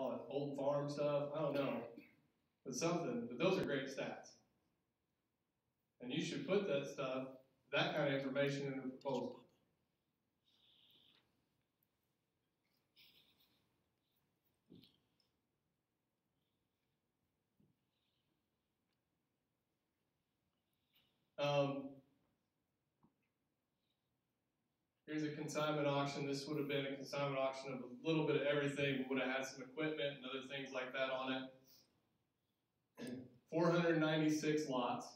call it old farm stuff. I don't know. But something. But those are great stats. And you should put that stuff, that kind of information in a proposal. Here's a consignment auction. This would have been a consignment auction of a little bit of everything. We would have had some equipment and other things like that on it. 496 lots.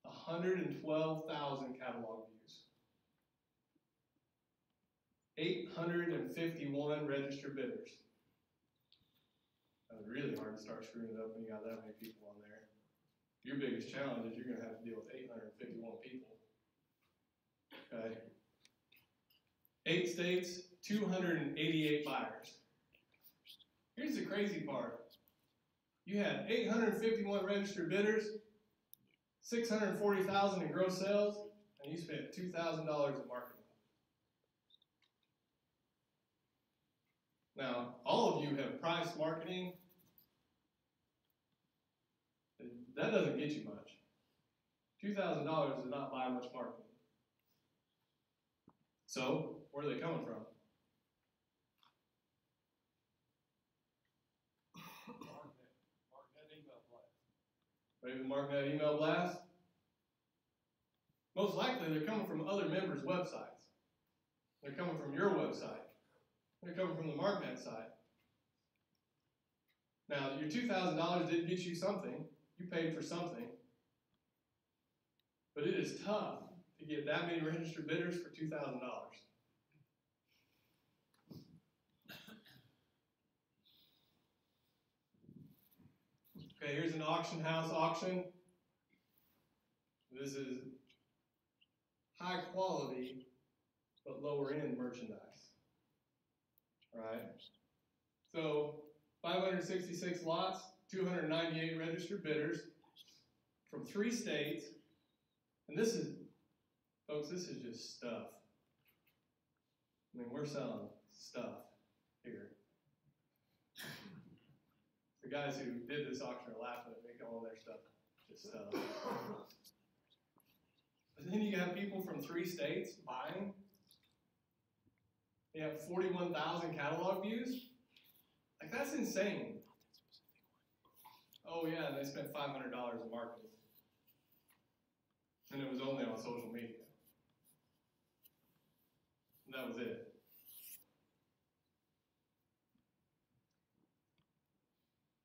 112,000 catalog views. 851 registered bidders. That was really hard to start screwing it up when you got that many people on there. Your biggest challenge is you're going to have to deal with 851 people. Okay. 8 states, 288 buyers. Here's the crazy part. You had 851 registered bidders, 640,000 in gross sales, and you spent $2,000 in marketing. Now, all of you have priced marketing. That doesn't get you much. $2,000 does not buy much marketing. So, where are they coming from? MarkNet email blast. Ready to MarkNet email blast? Most likely they're coming from other members' websites. They're coming from your website. They're coming from the MarkNet side. Now, your $2,000 did get you something. You paid for something. But it is tough to get that many registered bidders for $2,000. Okay, here's an auction house auction. This is high quality, but lower end merchandise. Right? So 566 lots, 298 registered bidders from 3 states. And this is, folks, this is just stuff. I mean, we're selling stuff here. The guys who did this auction are laughing at me calling their stuff just stuff. But then you have people from 3 states buying. You have 41,000 catalog views. Like, that's insane. Oh yeah, and they spent $500 in marketing. And it was only on social media. And that was it.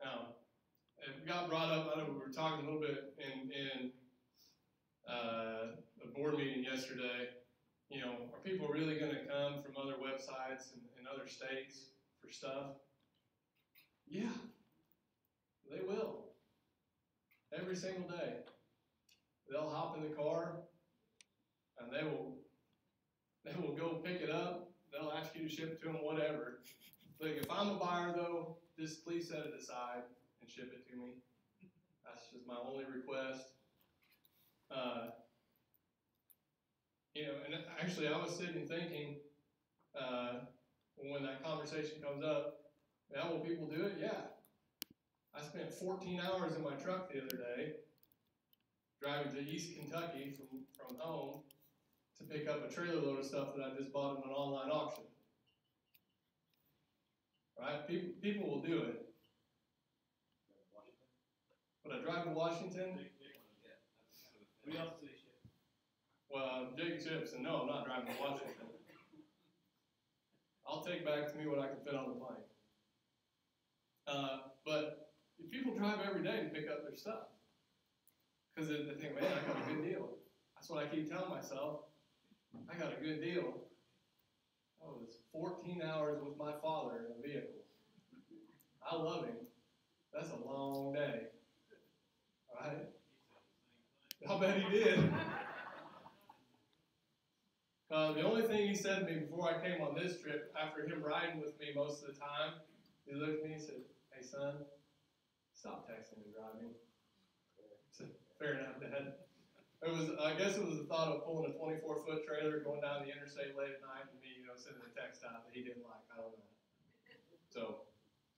Now, it got brought up, I know we were talking a little bit in a board meeting yesterday. You know, are people really going to come from other websites and other states for stuff? Yeah, they will. Every single day. They'll hop in the car and they will go pick it up. They'll ask you to ship it to them, whatever. Like, if I'm a buyer though, just please set it aside and ship it to me. That's just my only request. You know, and actually I was sitting thinking, when that conversation comes up, yeah, will people do it? Yeah. I spent 14 hours in my truck the other day driving to East Kentucky from home to pick up a trailer load of stuff that I just bought in an online auction. Right? People will do it. Would I drive to Washington? We also do ship. Well, Jake ships, and no, I'm not driving to Washington. I'll take back to me what I can fit on the plane. But if people drive every day to pick up their stuff, because they think, man, I got a good deal. That's what I keep telling myself. I got a good deal. I was 14 hours with my father in a vehicle. I love him. That's a long day. All right? I'll bet he did. The only thing he said to me before I came on this trip, after him riding with me most of the time, he looked at me and said, hey, son, stop texting and driving. I said, fair enough, Dad. I guess it was the thought of pulling a 24-foot trailer going down the interstate late at night and me, sending a text out that he didn't like. I don't know. So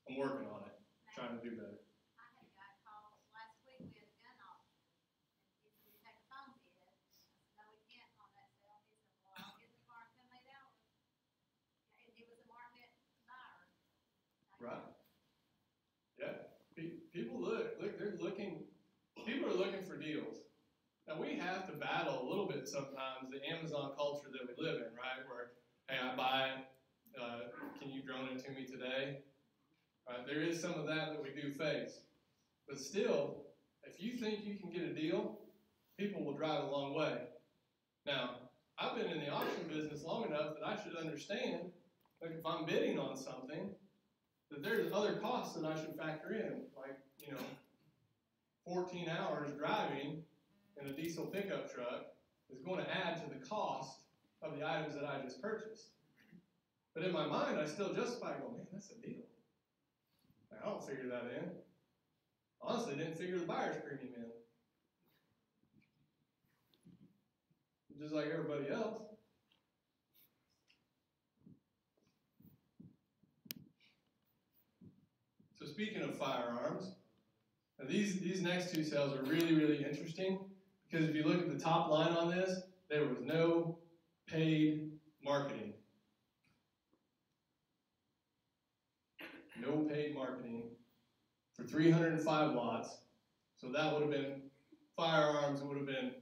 I'm working on it, trying to do better. I had a guy call last week, we had a gun auction, and he said, "Will you take a phone bid?" I said, "No, we can't on that sale." He said, "Well, I'll get in the car and come 8 hours." And he was a MarkNet buyer. Right. Yeah. People they're looking, people are looking for deals. Now we have to battle a little bit sometimes the Amazon culture that we live in, right? Where, hey, I buy it, can you drone it to me today? Right? There is some of that we do face. But still, if you think you can get a deal, people will drive a long way. Now, I've been in the auction business long enough that I should understand, like if I'm bidding on something, that there's other costs that I should factor in, like, 14 hours driving in a diesel pickup truck is going to add to the cost of the items that I just purchased. But in my mind, I still justify, go, man, that's a deal. I don't figure that in. Honestly, I didn't figure the buyer's premium in. Just like everybody else. So speaking of firearms, now these next two sales are really, really interesting because if you look at the top line on this, there was no paid marketing. No paid marketing for 305 lots. So that would have been firearms, it would have been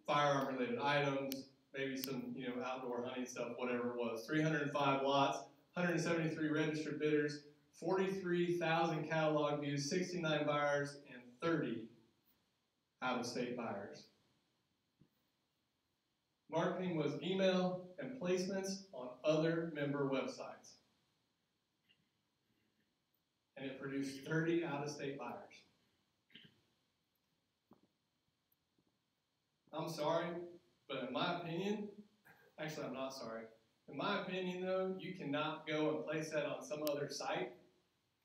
firearm related items, maybe some outdoor hunting stuff, whatever it was. 305 lots, 173 registered bidders, 43,000 catalog views, 69 buyers, and 30 out-of-state buyers. Marketing was email and placements on other member websites. And it produced 30 out-of-state buyers. I'm sorry, but in my opinion, actually I'm not sorry. In my opinion though, you cannot go and place that on some other site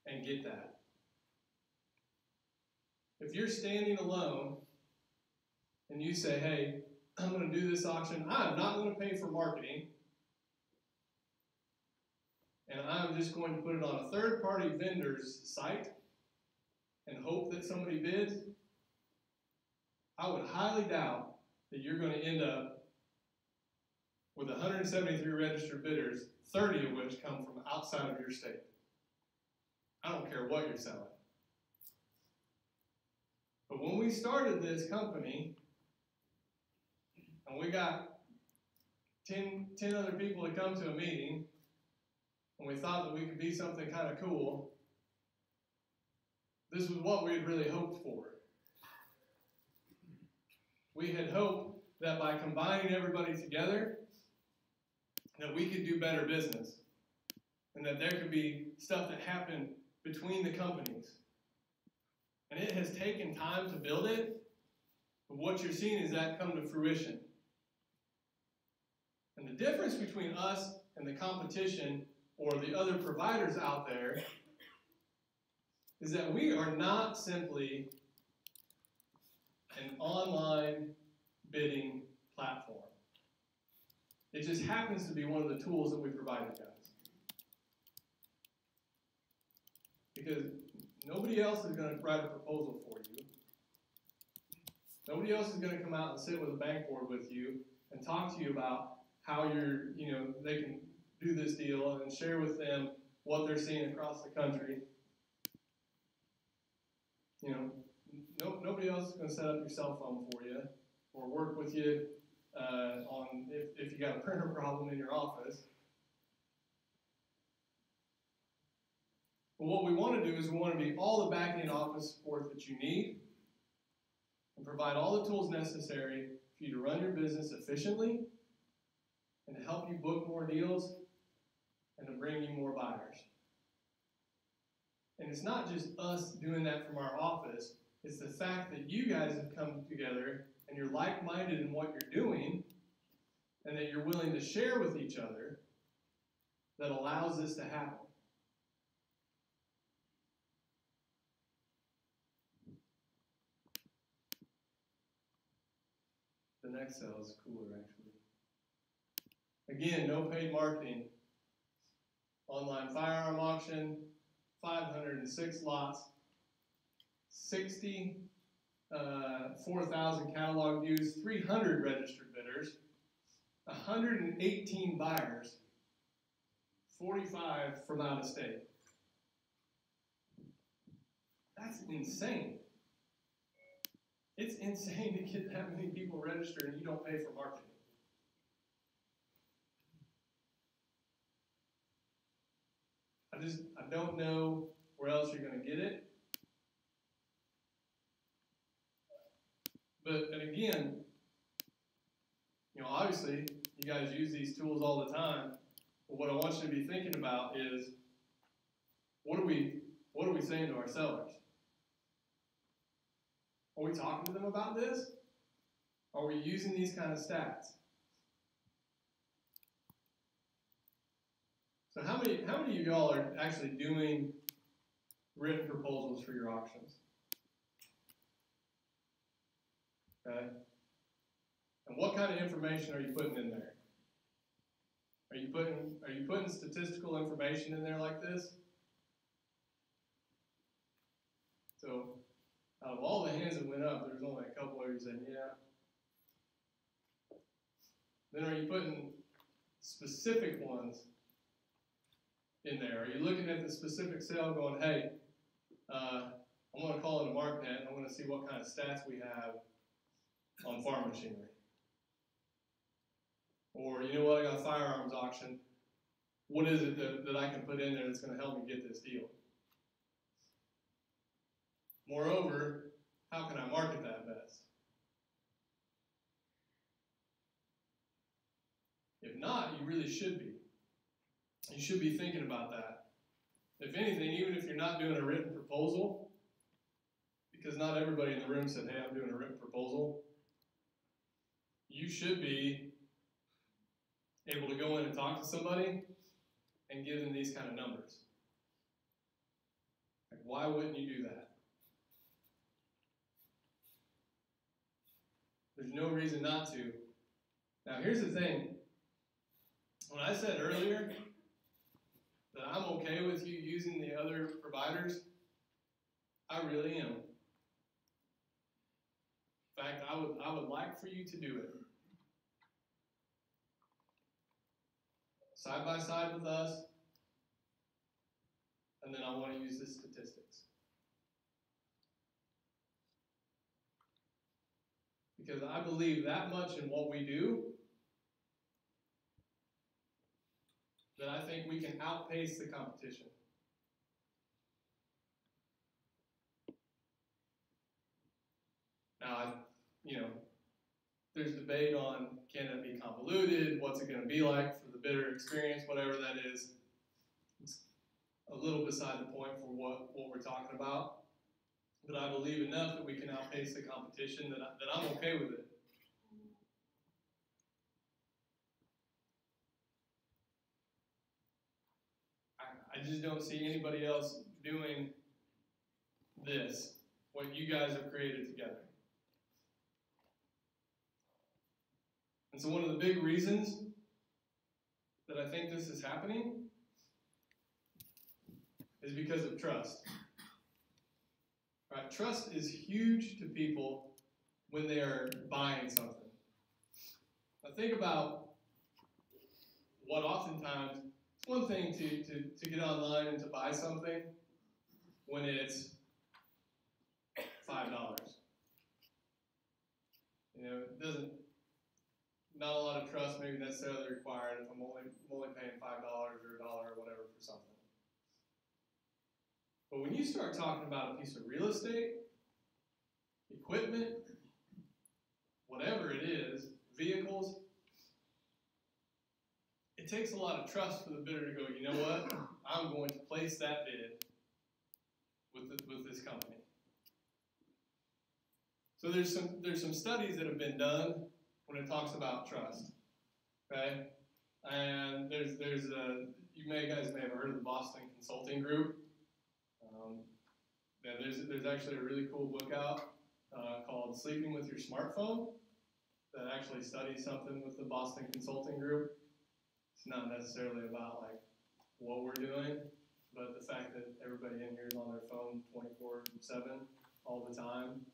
and get that. If you're standing alone and you say, hey, I'm going to do this auction, I'm not going to pay for marketing, and I'm just going to put it on a third-party vendor's site and hope that somebody bids, I would highly doubt that you're going to end up with 173 registered bidders, 30 of which come from outside of your state. I don't care what you're selling. But when we started this company, and we got 10 other people to come to a meeting, and we thought that we could be something kind of cool, this was what we had really hoped for. We had hoped that by combining everybody together, that we could do better business, and that there could be stuff that happened between the companies. And it has taken time to build it, but what you're seeing is that come to fruition. And the difference between us and the competition or the other providers out there is that we are not simply an online bidding platform. It just happens to be one of the tools that we provide you guys. Because nobody else is going to write a proposal for you. Nobody else is going to come out and sit with a bank board with you and talk to you about how they can do this deal and share with them what they're seeing across the country. Nobody else is going to set up your cell phone for you or work with you on if you got a printer problem in your office. But what we want to do is we want to be all the back-end office support that you need and provide all the tools necessary for you to run your business efficiently and to help you book more deals and to bring you more buyers. And it's not just us doing that from our office, it's the fact that you guys have come together and you're like-minded in what you're doing and that you're willing to share with each other that allows this to happen. The next cell is cooler, actually. Again, no paid marketing online firearm auction, 506 lots, 4,000 catalog views, 300 registered bidders, 118 buyers, 45 from out of state. That's insane. It's insane to get that many people registered and you don't pay for marketing. I don't know where else you're going to get it. But, and again, obviously, you guys use these tools all the time. But what I want you to be thinking about is, what are we saying to our sellers? Are we talking to them about this? Are we using these kind of stats? So how many of y'all are actually doing written proposals for your auctions? Okay. And what kind of information are you putting in there? Are you putting statistical information in there like this? So out of all the hands that went up, there's only a couple of you saying, yeah. Then are you putting specific ones in there? Are you looking at the specific sale going, hey, I'm going to call into MarkNet and I'm going to see what kind of stats we have on farm machinery? Or, you know what, I got a firearms auction. What is it that I can put in there that's going to help me get this deal? Moreover, how can I market that best? If not, you really should be. You should be thinking about that. If anything, even if you're not doing a written proposal, because not everybody in the room said, hey, I'm doing a written proposal, you should be able to go in and talk to somebody and give them these kind of numbers. Like, why wouldn't you do that? There's no reason not to. Now, here's the thing. When I said earlier that I'm okay with you using the other providers, I really am. In fact, I would like for you to do it. Side by side with us, and then I want to use the statistics. Because I believe that much in what we do, that I think we can outpace the competition. Now, there's debate on, can it be convoluted? What's it going to be like for the bidder experience? Whatever that is. It's a little beside the point for what we're talking about. But I believe enough that we can outpace the competition that I'm okay with it. I just don't see anybody else doing this, what you guys have created together. And so one of the big reasons that I think this is happening is because of trust. Right? Trust is huge to people when they are buying something. Now think about what oftentimes, it's one thing to get online and to buy something when it's $5. It doesn't, not a lot of trust maybe necessarily required if I'm only paying $5 or $1 or whatever for something. But when you start talking about a piece of real estate, equipment, whatever it is, vehicles, it takes a lot of trust for the bidder to go, you know what, I'm going to place that bid with this company. So there's some studies that have been done when it talks about trust, okay? And there's you guys may have heard of the Boston Consulting Group. There's actually a really cool book out called Sleeping with Your Smartphone that actually studies something with the Boston Consulting Group. It's not necessarily about like what we're doing, but the fact that everybody in here is on their phone 24/7 all the time,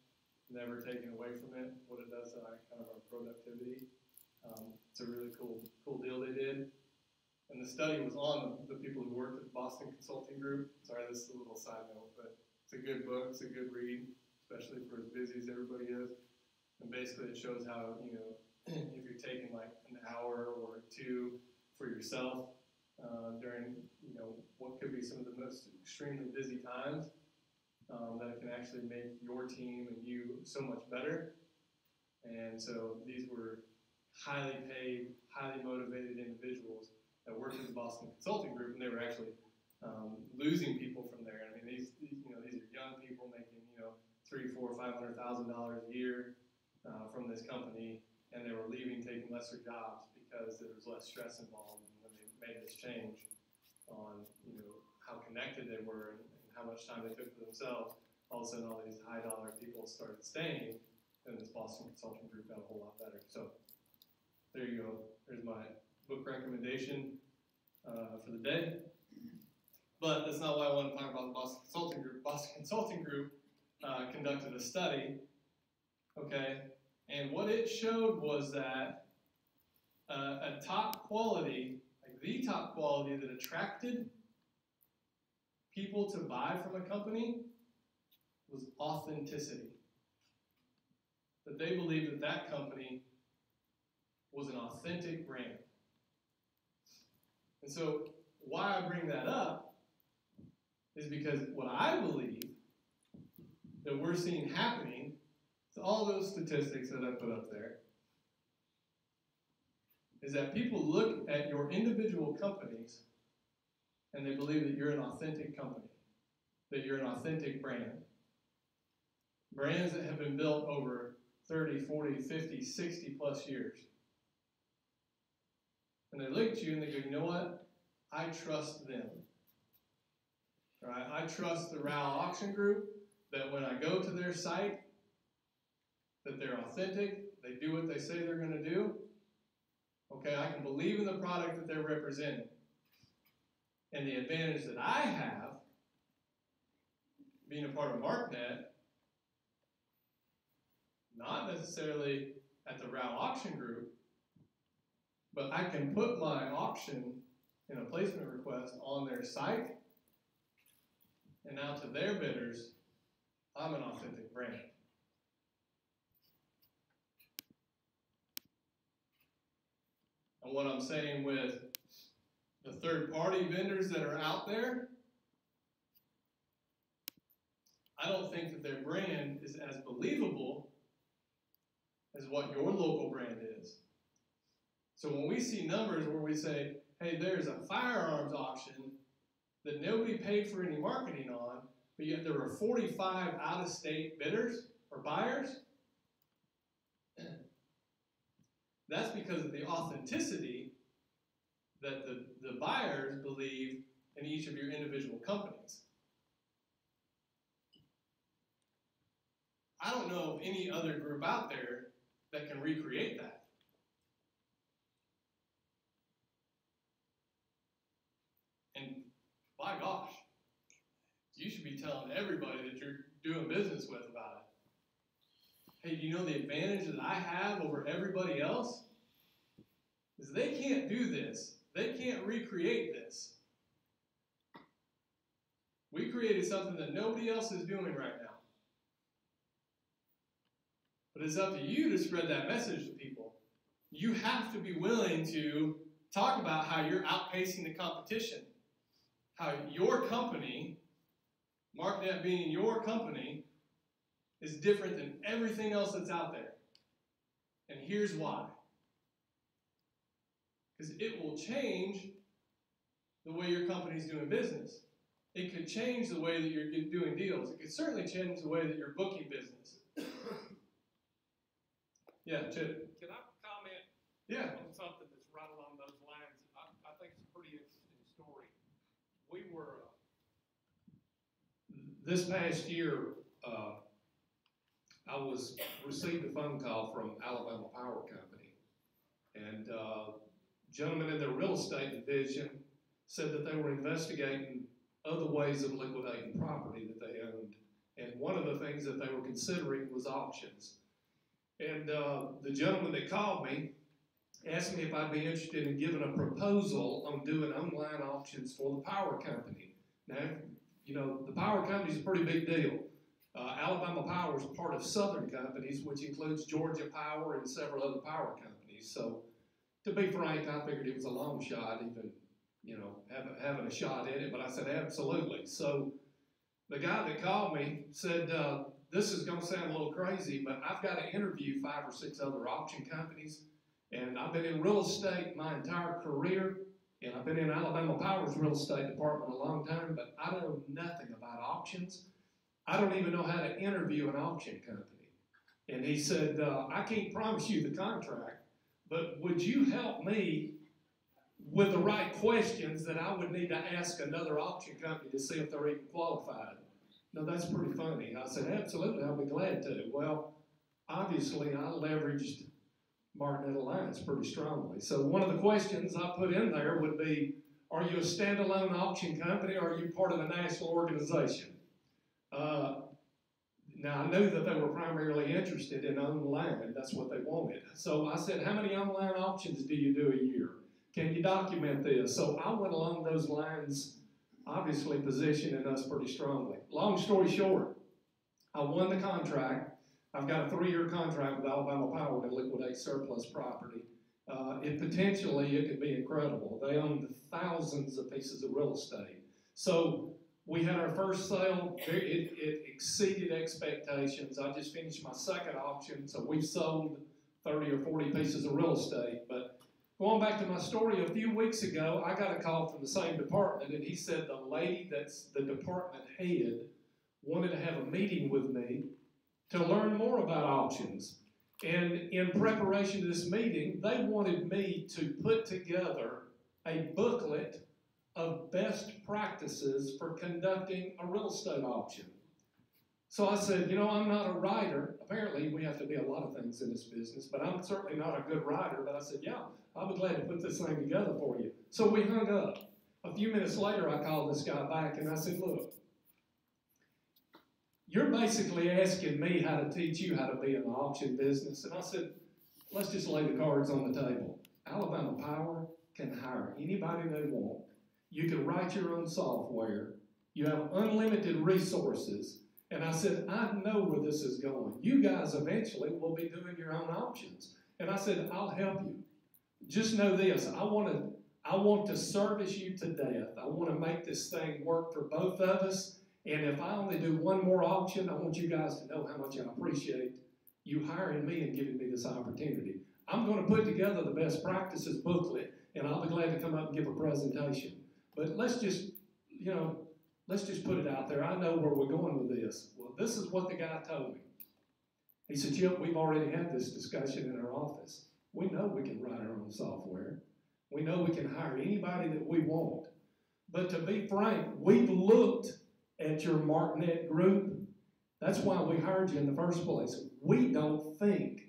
never taken away from it, what it does to kind of our productivity. It's a really cool deal they did. And the study was on the people who worked at the Boston Consulting Group. Sorry, this is a little side note, but it's a good book, it's a good read, especially for as busy as everybody is. And basically it shows how, if you're taking like an hour or two for yourself during, what could be some of the most extremely busy times, that it can actually make your team and you so much better. And so these were highly paid, highly motivated individuals that worked at the Boston Consulting Group, and they were actually losing people from there. I mean, these are young people making $300,000, $400,000, $500,000 a year from this company, and they were leaving, taking lesser jobs because there was less stress involved. And when they made this change on how connected they were and how much time they took for themselves, all of a sudden all these high dollar people started staying, and this Boston Consulting Group got a whole lot better. So there you go. There's my book recommendation for the day. But that's not why I want to talk about the Boston Consulting Group. Boston Consulting Group conducted a study, okay, and what it showed was that a top quality, like the top quality that attracted people to buy from a company was authenticity. That they believed that that company was an authentic brand. And so why I bring that up is because what I believe that we're seeing happening to all those statistics that I put up there is that people look at your individual companies and they believe that you're an authentic company, that you're an authentic brand. Brands that have been built over 30, 40, 50, 60 plus years. And they look at you and they go, you know what? I trust them. Right? I trust the Rowell Auction Group that when I go to their site, that they're authentic, they do what they say they're going to do. Okay, I can believe in the product that they're representing. And the advantage that I have, being a part of MarkNet, not necessarily at the Rowell Auction Group, but I can put my auction in a placement request on their site, and now to their bidders, I'm an authentic brand. And what I'm saying with the third-party vendors that are out there, I don't think that their brand is as believable as what your local brand is. So when we see numbers where we say, hey, there's a firearms auction that nobody paid for any marketing on, but yet there were 45 out-of-state bidders or buyers, that's because of the authenticity that the buyers believe in each of your individual companies. I don't know of any other group out there that can recreate that. And by gosh, you should be telling everybody that you're doing business with about it. Hey, do you know the advantage that I have over everybody else? Is they can't do this. They can't recreate this. We created something that nobody else is doing right now. But it's up to you to spread that message to people. You have to be willing to talk about how you're outpacing the competition. How your company, MarkNet being your company, is different than everything else that's out there. And here's why. Because it will change the way your company's doing business. It could change the way that you're doing deals. It could certainly change the way that you're booking business. Yeah, Chip. Can I comment on something that's right along those lines? I think it's a pretty interesting story. We were, this past year, I received a phone call from Alabama Power Company, and gentleman in their real estate division said that they were investigating other ways of liquidating property that they owned. And one of the things that they were considering was auctions. And the gentleman that called me asked me if I'd be interested in giving a proposal on doing online auctions for the power company. Now, you know, the power company is a pretty big deal. Alabama Power is part of Southern Companies, which includes Georgia Power and several other power companies. So, to be frank, I figured it was a long shot, even, you know, having a shot at it. But I said, absolutely. So, the guy that called me said, this is going to sound a little crazy, but I've got to interview 5 or 6 other auction companies. And I've been in real estate my entire career, and I've been in Alabama Power's real estate department a long time, but I know nothing about auctions. I don't even know how to interview an auction company. And he said, I can't promise you the contract, but would you help me with the right questions that I would need to ask another auction company to see if they're even qualified? No, that's pretty funny. I said, absolutely, I'll be glad to. Well, obviously, I leveraged MarkNetAlliance pretty strongly. So one of the questions I put in there would be, are you a standalone auction company or are you part of a national organization? Now, I knew that they were primarily interested in online. That's what they wanted. So I said, how many online auctions do you do a year? Can you document this? So I went along those lines, obviously positioning us pretty strongly. Long story short, I won the contract. I've got a 3-year contract with Alabama Power to liquidate surplus property. It could be incredible. They own thousands of pieces of real estate. So we had our first sale. It exceeded expectations. I just finished my second auction, so we've sold 30 or 40 pieces of real estate. But going back to my story, a few weeks ago, I got a call from the same department, and he said the lady that's the department head wanted to have a meeting with me to learn more about auctions. And in preparation to this meeting, they wanted me to put together a booklet of best practices for conducting a real estate auction. So I said, you know, I'm not a writer. Apparently, we have to be a lot of things in this business, but I'm certainly not a good writer. But I said, yeah, I'll be glad to put this thing together for you. So we hung up. A few minutes later, I called this guy back, and I said, look, you're basically asking me how to teach you how to be in the auction business. And I said, let's just lay the cards on the table. Alabama Power can hire anybody they want. You can write your own software. You have unlimited resources. And I said, I know where this is going. You guys eventually will be doing your own auctions. And I said, I'll help you. Just know this, I want to service you to death. I want to make this thing work for both of us. And if I only do one more auction, I want you guys to know how much I appreciate you hiring me and giving me this opportunity. I'm going to put together the best practices booklet, and I'll be glad to come up and give a presentation. But let's just put it out there. I know where we're going with this. Well, this is what the guy told me. He said, Chip, we've already had this discussion in our office. We know we can write our own software. We know we can hire anybody that we want. But to be frank, we've looked at your MarkNet group. That's why we hired you in the first place. We don't think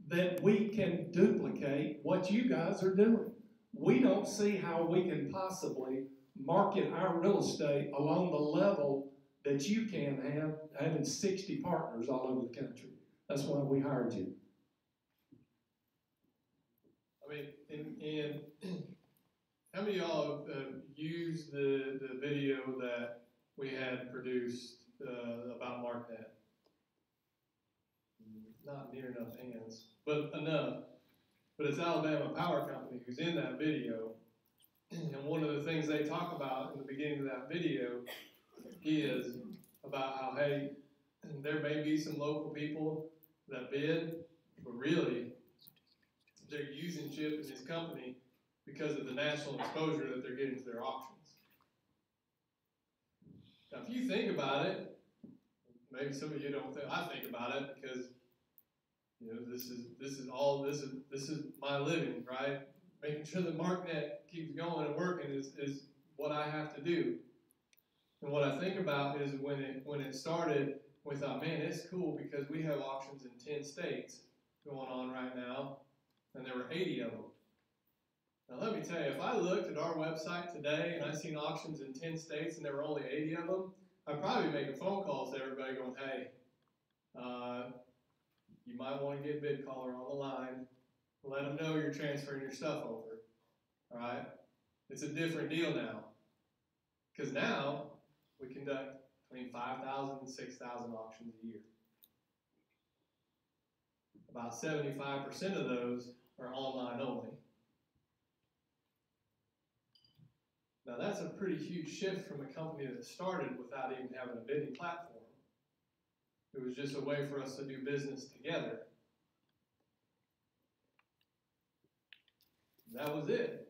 that we can duplicate what you guys are doing. We don't see how we can possibly market our real estate along the level that you can have, having 60 partners all over the country. That's why we hired you. I mean, and how many of y'all have used the video that we had produced about MarkNet? Not near enough hands, but enough. But it's Alabama Power Company who's in that video. And one of the things they talk about in the beginning of that video is about how, hey, there may be some local people that bid, but really, they're using Chip and his company because of the national exposure that they're getting to their auctions. Now, if you think about it, maybe some of you don't think, I think about it because, you know, this is my living, right? Making sure that MarkNet keeps going and working is what I have to do. And what I think about is when it started, we thought, man, it's cool because we have auctions in 10 states going on right now, and there were 80 of them. Now let me tell you, if I looked at our website today and I seen auctions in 10 states and there were only 80 of them, I'd probably be making phone calls to everybody going, hey, you might want to get bid caller on the line. Let them know you're transferring your stuff over. All right? It's a different deal now. Because now we conduct between 5,000 and 6,000 auctions a year. About 75% of those are online only. Now that's a pretty huge shift from a company that started without even having a bidding platform. It was just a way for us to do business together. That was it.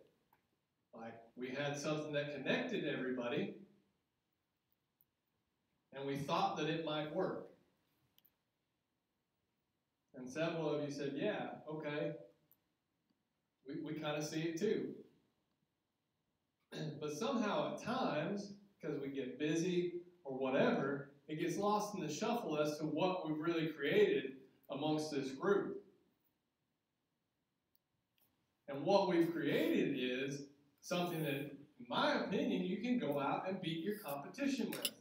Like, we had something that connected everybody, and we thought that it might work. And several of you said, yeah, okay, we kind of see it too. But somehow at times, because we get busy or whatever, it gets lost in the shuffle as to what we've really created amongst this group. And what we've created is something that, in my opinion, you can go out and beat your competition with.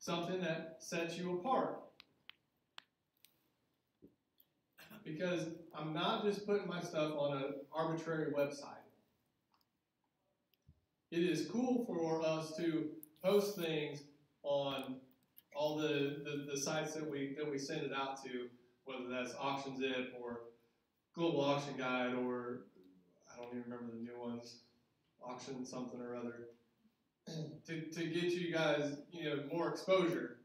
Something that sets you apart. Because I'm not just putting my stuff on an arbitrary website. It is cool for us to post things on all the sites that we send it out to, whether that's AuctionZip or Global Auction Guide, or I don't even remember the new ones, Auction something or other, to get you guys, more exposure.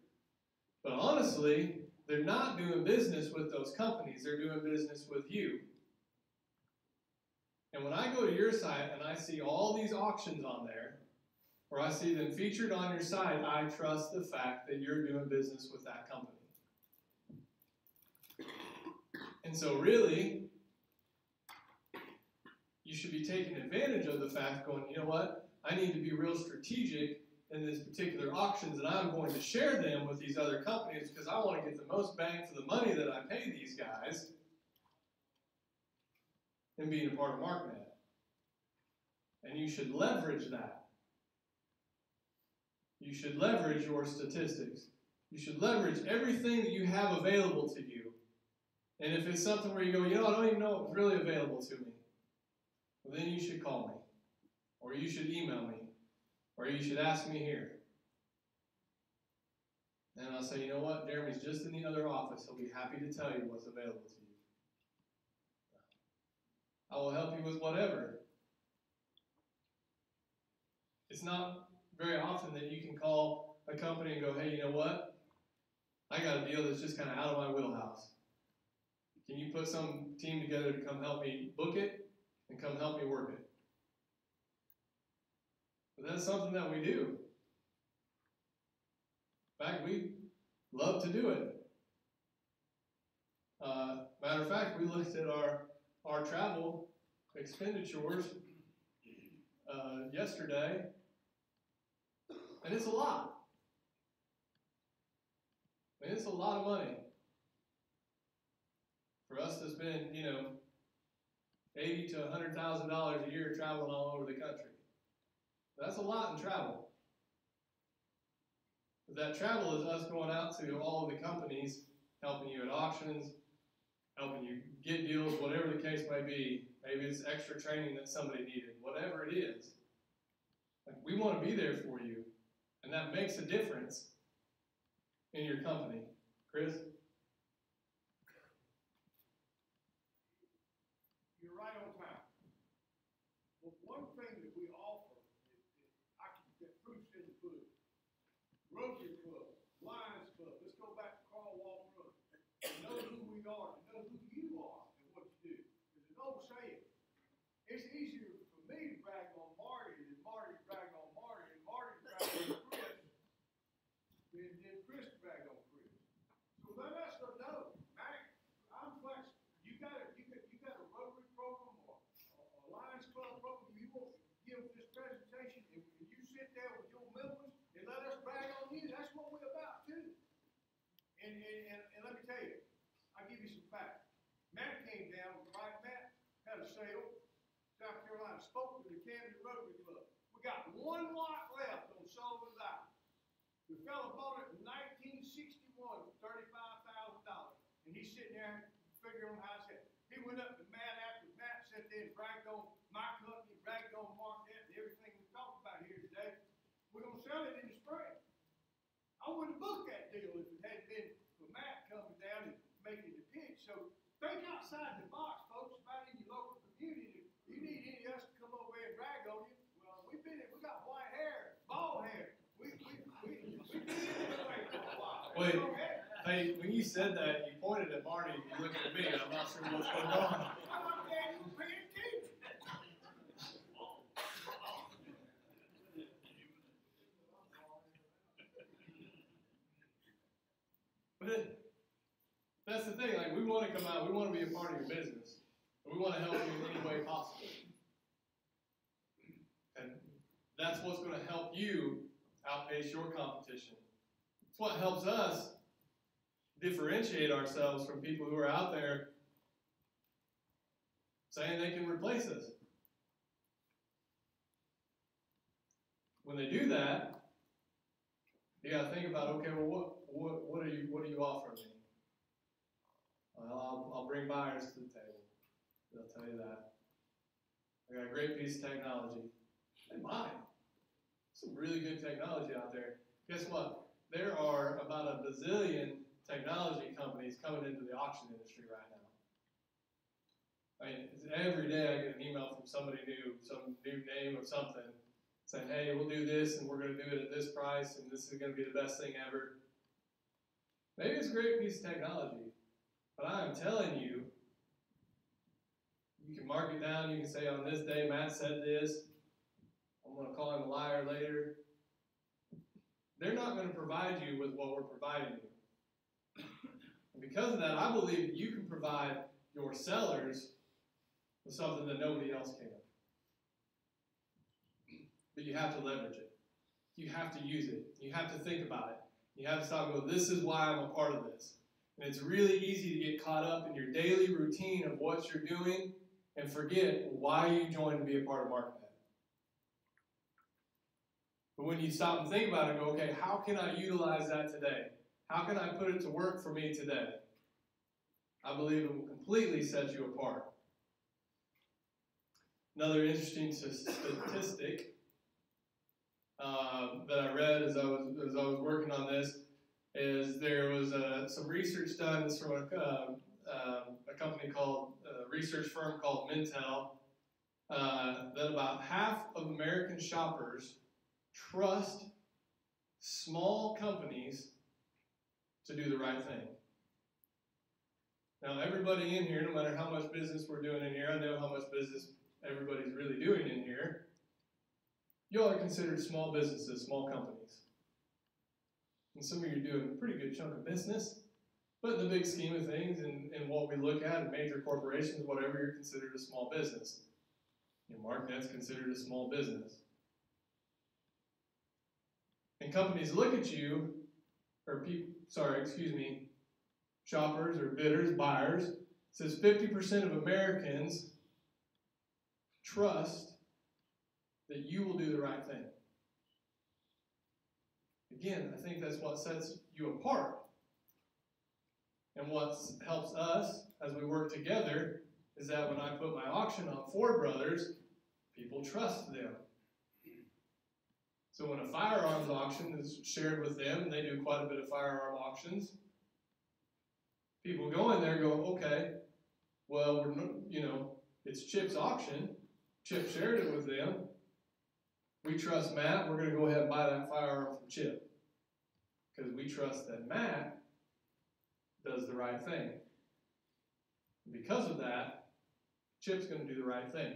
But honestly, they're not doing business with those companies. They're doing business with you. And when I go to your site and I see all these auctions on there, or I see them featured on your site, I trust the fact that you're doing business with that company. And so really, you should be taking advantage of the fact going, you know what, I need to be real strategic in this particular auctions, and I'm going to share them with these other companies because I want to get the most bang for the money that I pay these guys in being a part of MarkNet. And you should leverage that. You should leverage your statistics. You should leverage everything that you have available to you. And if it's something where you go, I don't even know what's really available to me, well, then you should call me, or you should email me, or you should ask me here. And I'll say, you know what, Jeremy's just in the other office. He'll be happy to tell you what's available to you. I will help you with whatever. It's not very often that you can call a company and go, hey, you know what? I got a deal that's just kind of out of my wheelhouse. Can you put some team together to come help me book it and come help me work it? But that's something that we do. In fact, we love to do it. Matter of fact, we looked at our travel expenditures yesterday, and it's a lot. I mean, it's a lot of money for us to spend, $80,000 to $100,000 a year traveling all over the country. That's a lot in travel. But that travel is us going out to all of the companies, helping you at auctions, helping you get deals, whatever the case may be. Maybe it's extra training that somebody needed, whatever it is. Like, we want to be there for you, and that makes a difference in your company. Chris? You're right on time. Well, one thing that we offer is I can get proofs in the pudding. Rotary Club, Lions Club, let's go back to Carl Walker. To know who we are, to know who you are and what you do. There's an old saying. It's easier for me to brag on Marty than Marty to brag on Marty, and Marty to brag on Chris than Chris to brag on Chris. So let Camden Rotary Club. We got one lot left on Sullivan's Island. The fella bought it in 1961 for $35,000. And he's sitting there figuring on how to sell it. He went up to Matt after Matt sat there and bragged on my company, bragged on MarkNet, and everything we talked about here today. We're going to sell it in the spring. I wouldn't have booked that deal if it hadn't been for Matt coming down and making the pitch. So think outside the box, folks, about in your local community. If you need any of us to come over here and brag on you, well, we got white hair, bald hair. We've been in this way for a while. Wait, hey, when you said that, you pointed at Marty and you looked at me. I'm not sure what's going on. I'm not glad you were paying attention. But that's the thing, like, we want to come out, we want to be a part of your business. We want to help you in any way possible. And that's what's going to help you outpace your competition. It's what helps us differentiate ourselves from people who are out there saying they can replace us. When they do that, you got to think about, okay, well, what are you offering me? Well, I'll bring buyers to the table. They'll tell you that. I got a great piece of technology. They buy it. Some really good technology out there. Guess what? There are about a bazillion technology companies coming into the auction industry right now. I mean, every day I get an email from somebody new, some new name of something, saying, hey, we'll do this, and we're going to do it at this price, and this is going to be the best thing ever. Maybe it's a great piece of technology, but I am telling you, you can mark it down, you can say, on this day, Matt said this, I'm going to call him a liar later. They're not going to provide you with what we're providing you. And because of that, I believe that you can provide your sellers with something that nobody else can. But you have to leverage it. You have to use it. You have to think about it. You have to stop and go, this is why I'm a part of this. And it's really easy to get caught up in your daily routine of what you're doing and forget why you joined to be a part of MarkNet. But when you stop and think about it, go, okay, how can I utilize that today? How can I put it to work for me today? I believe it will completely set you apart. Another interesting statistic that I read as I was working on this is there was some research done. It's from a company called a research firm called Mintel, that about half of American shoppers trust small companies to do the right thing. Now, everybody in here, no matter how much business we're doing in here, I know how much business everybody's really doing in here. You all are considered small businesses, small companies. And some of you are doing a pretty good chunk of business, but in the big scheme of things and what we look at in major corporations, whatever, you're considered a small business. MarkNet's considered a small business. And companies look at you, or shoppers or bidders, buyers, it says 50% of Americans trust that you will do the right thing. Again, I think that's what sets you apart. And what helps us as we work together is that when I put my auction on Ford Brothers, people trust them. So when a firearms auction is shared with them, and they do quite a bit of firearm auctions, people go in there and go, okay, well, it's Chip's auction. Chip shared it with them. We trust Matt. We're going to go ahead and buy that firearm from Chip because we trust that Matt does the right thing. And because of that, Chip's going to do the right thing.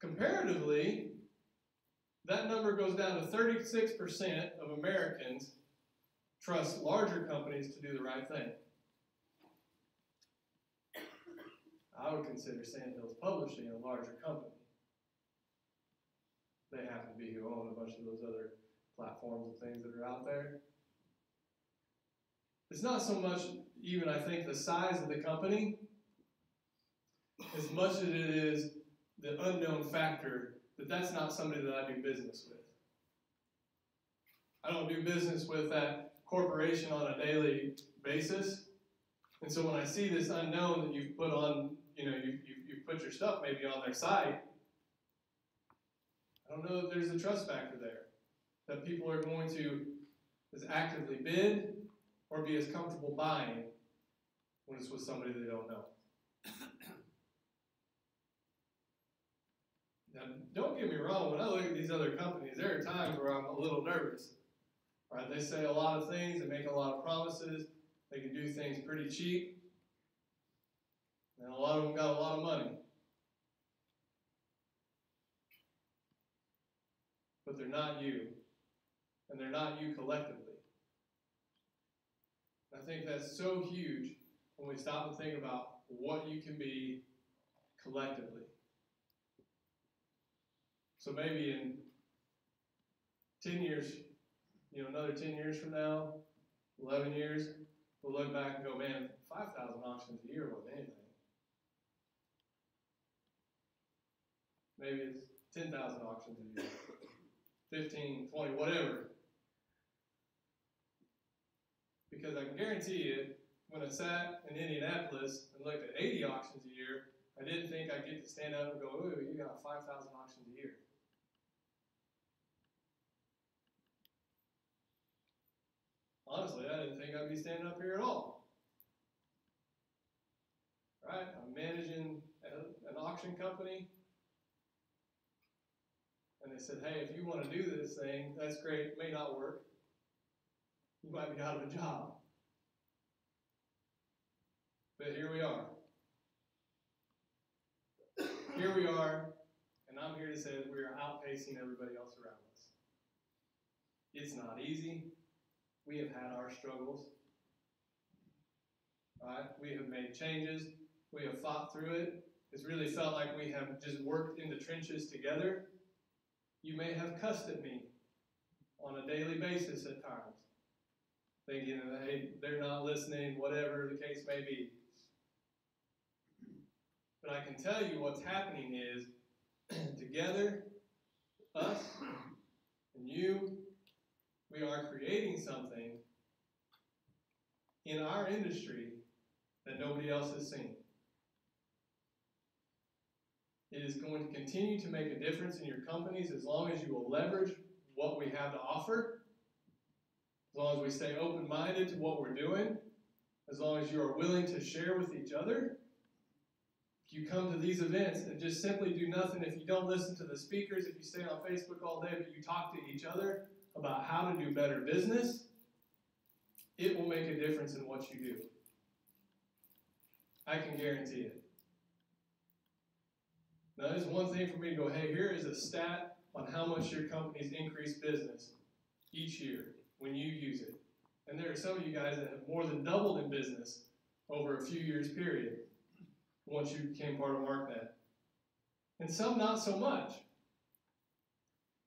Comparatively, that number goes down to 36% of Americans trust larger companies to do the right thing. I would consider Sandhills Publishing a larger company. They happen to be who own a bunch of those other platforms and things that are out there. It's not so much even, I think, the size of the company as much as it is the unknown factor that that's not somebody that I do business with. I don't do business with that corporation on a daily basis. And so when I see this unknown that you've put on, you've put your stuff maybe on their site, I don't know that there's a trust factor there, that people are going to as actively bid or be as comfortable buying when it's with somebody they don't know. Now, don't get me wrong, when I look at these other companies, there are times where I'm a little nervous. Right? They say a lot of things, they make a lot of promises, they can do things pretty cheap, and a lot of them got a lot of money. But they're not you, and they're not you collectively. I think that's so huge when we stop and think about what you can be collectively. So maybe in 10 years, another 10 years from now, 11 years, we'll look back and go, man, 5,000 auctions a year wasn't anything. Maybe it's 10,000 auctions a year, 15, 20, whatever. Because I can guarantee you, when I sat in Indianapolis and looked at 80 auctions a year, I didn't think I'd get to stand up and go, ooh, you got 5,000 auctions a year. Honestly, I didn't think I'd be standing up here at all. Right? I'm managing an auction company. And they said, hey, if you want to do this thing, that's great. It may not work. You might be out of a job. But here we are. Here we are, and I'm here to say that we are outpacing everybody else around us. It's not easy. We have had our struggles. Right? We have made changes. We have fought through it. It's really felt like we have just worked in the trenches together. You may have cussed at me on a daily basis at times, thinking, hey, they're not listening, whatever the case may be. But I can tell you what's happening is, together, us and you, we are creating something in our industry that nobody else has seen. It is going to continue to make a difference in your companies as long as you will leverage what we have to offer, as long as we stay open-minded to what we're doing, as long as you are willing to share with each other. If you come to these events and just simply do nothing, if you don't listen to the speakers, if you stay on Facebook all day, but you talk to each other about how to do better business, it will make a difference in what you do. I can guarantee it. Now, there's one thing for me to go, hey, here is a stat on how much your company's increased business each year when you use it. And there are some of you guys that have more than doubled in business over a few years period once you became part of MarkNet. And some not so much.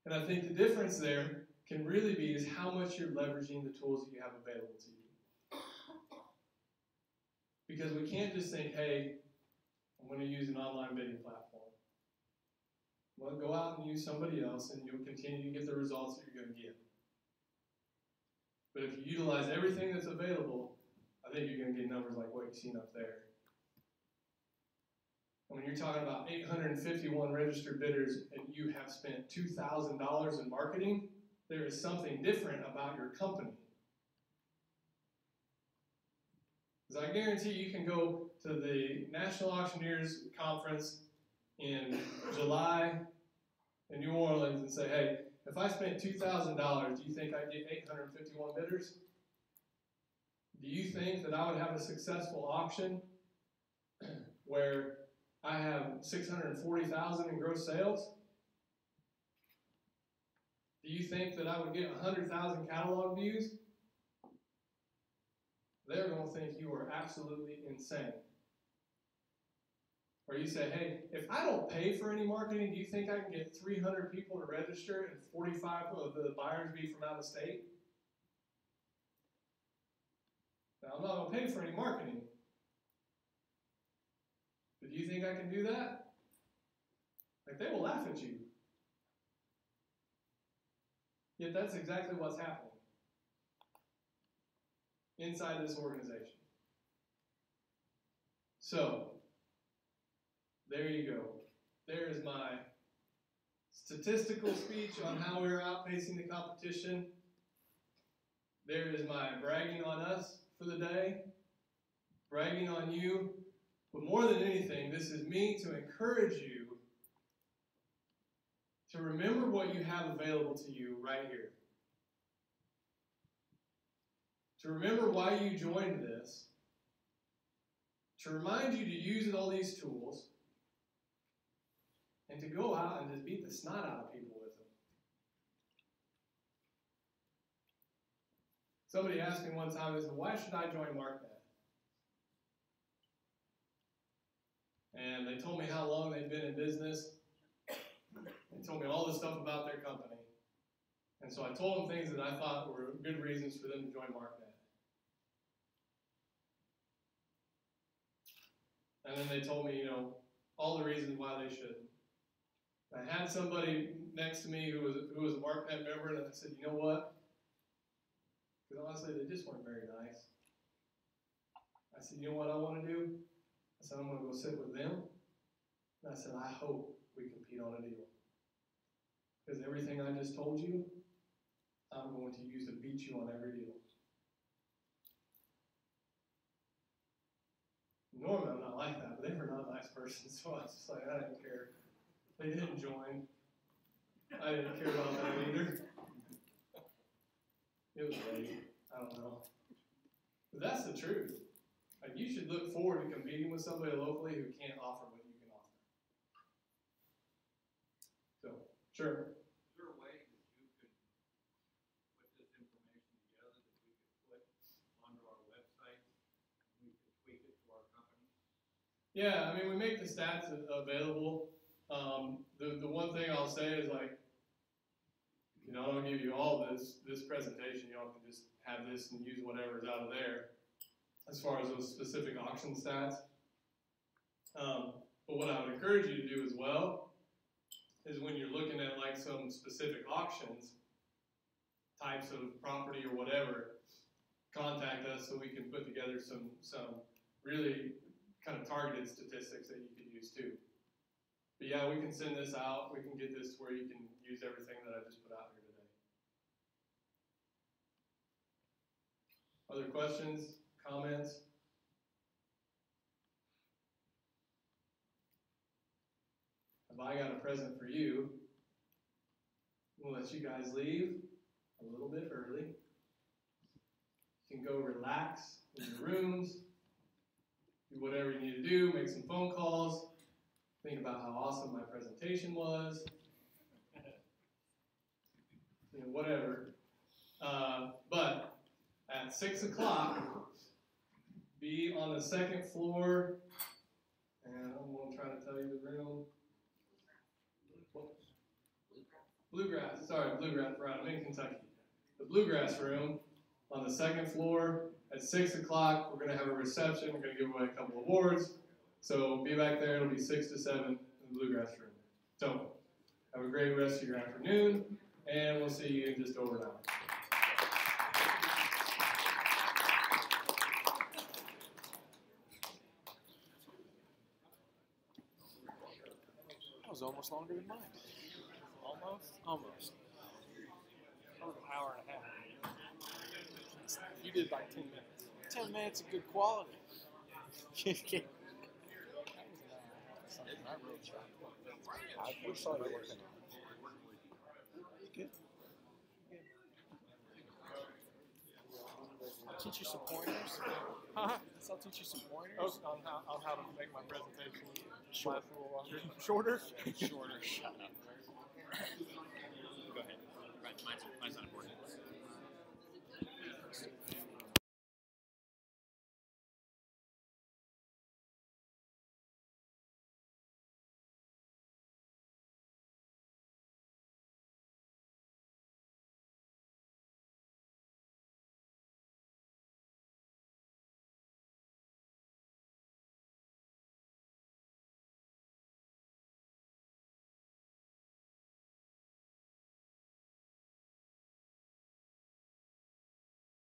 And I think the difference there can really be is how much you're leveraging the tools that you have available to you. Because we can't just think, hey, I'm going to use an online bidding platform. Well, go out and use somebody else, and you'll continue to get the results that you're going to get. But if you utilize everything that's available, I think you're going to get numbers like what you've seen up there. And when you're talking about 851 registered bidders and you have spent $2,000 in marketing, there is something different about your company. Because I guarantee you can go to the National Auctioneers Conference in July in New Orleans and say, hey, if I spent $2,000, do you think I'd get 851 bidders? Do you think that I would have a successful auction where I have 640,000 in gross sales? Do you think that I would get 100,000 catalog views? They're going to think you are absolutely insane. Or you say, hey, if I don't pay for any marketing, do you think I can get 300 people to register and 45 of the buyers be from out of state? Now, I'm not going to pay for any marketing. But do you think I can do that? Like, they will laugh at you. Yet that's exactly what's happening inside this organization. So, there you go. There is my statistical speech on how we're outpacing the competition. There is my bragging on us for the day, bragging on you. But more than anything, this is me to encourage you to remember what you have available to you right here. To remember why you joined this. To remind you to use all these tools. And to go out and just beat the snot out of people with them. Somebody asked me one time, they said, why should I join MarkNet? And they told me how long they'd been in business. They told me all the stuff about their company. And so I told them things that I thought were good reasons for them to join MarkNet. And then they told me, all the reasons why they shouldn't. I had somebody next to me who was a MarkNet member, and I said, you know what? Because honestly, they just weren't very nice. I said, you know what I want to do? I said, I'm going to go sit with them. And I said, I hope we compete on a deal. Because everything I just told you, I'm going to use to beat you on every deal. Normally, I'm not like that, but they were not a nice person, so I was just like, I didn't care. They didn't join. I didn't care about that either. It was late. I don't know. But that's the truth. Like, you should look forward to competing with somebody locally who can't offer what you can offer. So, sure. Is there a way that you could put this information together that we could put onto our website and we could tweak it to our company? Yeah, I mean, we make the stats available. The one thing I'll say is, like, I don't give you all this presentation. Y'all can just have this and use whatever's out of there as far as those specific auction stats. But what I would encourage you to do as well is when you're looking at like some specific auctions, types of property or whatever, contact us so we can put together some really kind of targeted statistics that you could use too. But yeah, we can send this out. We can get this where you can use everything that I just put out here today. Other questions, comments? Have I got a present for you? We'll let you guys leave a little bit early. You can go relax in your rooms, do whatever you need to do, make some phone calls, think about how awesome my presentation was, whatever. But at 6 o'clock, be on the second floor, and I'm going to try to tell you the room. Bluegrass, right, I'm in Kentucky. The Bluegrass room on the second floor at 6 o'clock. We're going to have a reception. We're going to give away a couple awards. So be back there. It'll be 6 to 7 in the Bluegrass room. So have a great rest of your afternoon, and we'll see you in just over an hour. That was almost longer than mine. Almost. That was an hour and a half. You did like 10 minutes. 10 minutes of good quality. I saw you working. Good. I'll teach you some pointers. I'll teach you some pointers on how to make my presentation Short. last a little longer. Shorter? Shorter. Shut up. Go ahead. Mine's on